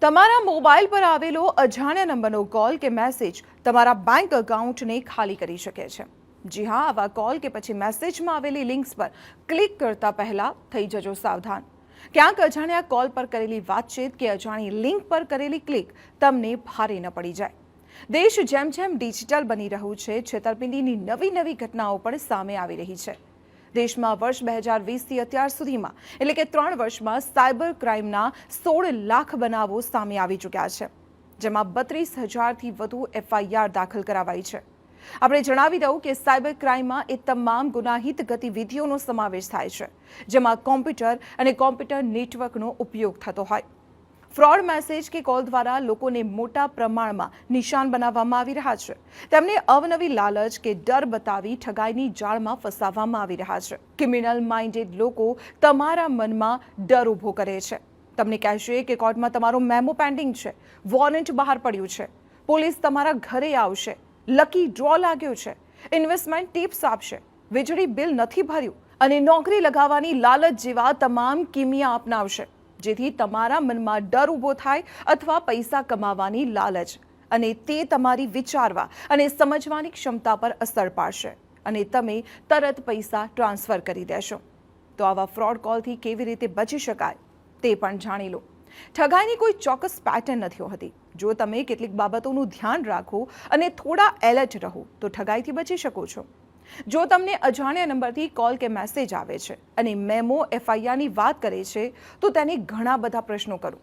તમારા મોબાઈલ પર આવેલો અજાણ્યા નંબરનો કોલ કે મેસેજ તમારા બેંક એકાઉન્ટને ખાલી કરી શકે છે। જી હા, આવા કોલ કે પછી મેસેજમાં આવેલી લિંક્સ પર ક્લિક કરતા પહેલા થઈ જજો સાવધાન। ક્યાંક અજાણ્યા કોલ પર કરેલી વાતચીત કે અજાણી લિંક પર કરેલી ક્લિક તમને ભારે ન પડી જાય। દેશ જેમ જેમ ડિજિટલ બની રહ્યું છે, છેતરપિંડીની નવી નવી ઘટનાઓ પણ સામે આવી રહી છે। દેશમાં વર્ષ 2020થી અત્યાર સુધીમાં એટલે કે 3 વર્ષમાં સાયબર ક્રાઇમના 16 લાખ બનાવો સામે આવી ચૂક્યા છે, જેમાં 32,000થી વધુ એફઆઈઆર દાખલ કરાવાઈ છે। આપણે જણાવી દઉં કે સાયબર ક્રાઇમમાં એ તમામ ગુનાહિત ગતિવિધિઓનો સમાવેશ થાય છે, જેમાં કોમ્પ્યુટર અને કોમ્પ્યુટર નેટવર્કનો ઉપયોગ થતો હોય। ફ્રોડ મેસેજ કે કોલ દ્વારા લોકોને મોટા પ્રમાણમાં નિશાન બનાવવામાં આવી રહ્યા છે। તેમને અવનવી લાલચ કે ડર બતાવી ઠગાઈની જાળમાં ફસાવવામાં આવી રહ્યા છે। ક્રિમિનલ માઇન્ડેડ લોકો તમારા મનમાં ડર ઊભો કરે છે। તમને કહેશે કે કોર્ટમાં તમારો મેમો પેન્ડિંગ છે, વોરંટ બહાર પડ્યું છે, પોલીસ તમારા ઘરે આવશે, લકી ડ્રો લાગ્યો છે, ઇન્વેસ્ટમેન્ટ ટિપ્સ આપશે, વીજળી બિલ નથી ભર્યું અને નોકરી લગાવવાની લાલચ જેવા તમામ કિમિયા અપનાવશે, જેથી તમારા મનમાં ડર ઊભો થાય અથવા પૈસા કમાવાની લાલચ, અને તે તમારી વિચારવા અને સમજવાની ક્ષમતા પર અસર પાડશે અને તમે તરત પૈસા ટ્રાન્સફર કરી દેશો। તો આવા ફ્રોડ કોલથી કેવી રીતે બચી શકાય તે પણ જાણી લો। ઠગાઈની કોઈ ચોક્કસ પેટર્ન નથી હોતી। જો તમે કેટલીક બાબતોનું ધ્યાન રાખો અને થોડા એલર્ટ રહો તો ઠગાઈથી બચી શકો છો। જો તમને અજાણ્યા નંબરથી કોલ કે મેસેજ આવે છે અને મેમો એફઆઈઆરની વાત કરે છે તો તેને ઘણા બધા પ્રશ્નો કરો।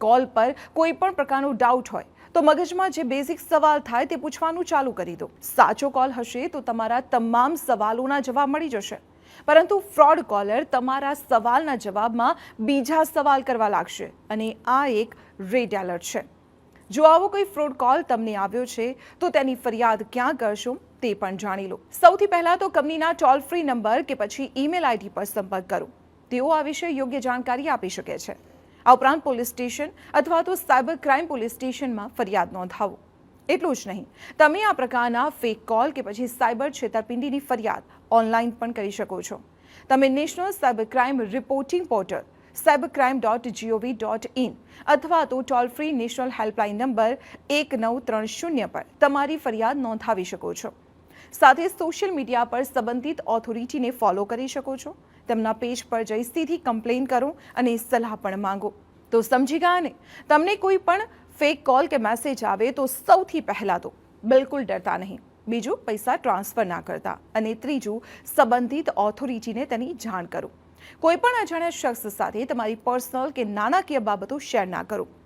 કોલ પર કોઈ પણ પ્રકારનો ડાઉટ હોય તો મગજમાં જે બેઝિક સવાલ થાય તે પૂછવાનું ચાલુ કરી દો। સાચો કોલ હશે તો તમારા તમામ સવાલોના જવાબ મળી જશે, પરંતુ ફ્રોડ કોલર તમારા સવાલના જવાબમાં બીજા સવાલ કરવા લાગશે અને આ એક રેડ એલર્ટ છે। જો આવો કોઈ ફ્રોડ કોલ તમને આવ્યો છે તો તેની ફરિયાદ ક્યાં કરશો તે પણ જાણી લો। સૌથી પહેલા તો કંપનીના ટોલ ફ્રી નંબર કે પછી ઈમેલ આઈડી પર સંપર્ક કરો। તેઓ આ વિશે યોગ્ય જાણકારી આપી શકે છે। આ ઉપરાંત પોલીસ સ્ટેશન અથવા તો સાયબર ક્રાઇમ પોલીસ સ્ટેશનમાં ફરિયાદ નોંધાવો। એટલું જ નહીં, તમે આ પ્રકારના ફેક કોલ કે પછી સાયબર છેતરપિંડીની ફરિયાદ ઓનલાઈન પણ કરી શકો છો। તમે national cyber crime reporting portal cybercrime.gov.in અથવા તો toll free national helpline number 1930 પર તમારી ફરિયાદ નોંધાવી શકો છો। સાથે સોશિયલ મીડિયા પર સંબંધિત ઓથોરિટીને ફોલો કરી શકો છો। તેમના પેજ પર જઈ સીધી કમ્પ્લેન કરો અને સલાહ પણ માંગો। તો સમજી ગયા ને? તમને કોઈ પણ ફેક કોલ કે મેસેજ આવે તો સૌથી પહેલા તો બિલકુલ ડરતા નહીં। બીજું, પૈસા ટ્રાન્સફર ના કરતા અને ત્રીજું, સંબંધિત ઓથોરિટીને તેની જાણ કરો। કોઈ પણ અજાણ્યા શખ્સ સાથે તમારી પર્સનલ કે નાણાકીય બાબતો શેર ના કરો।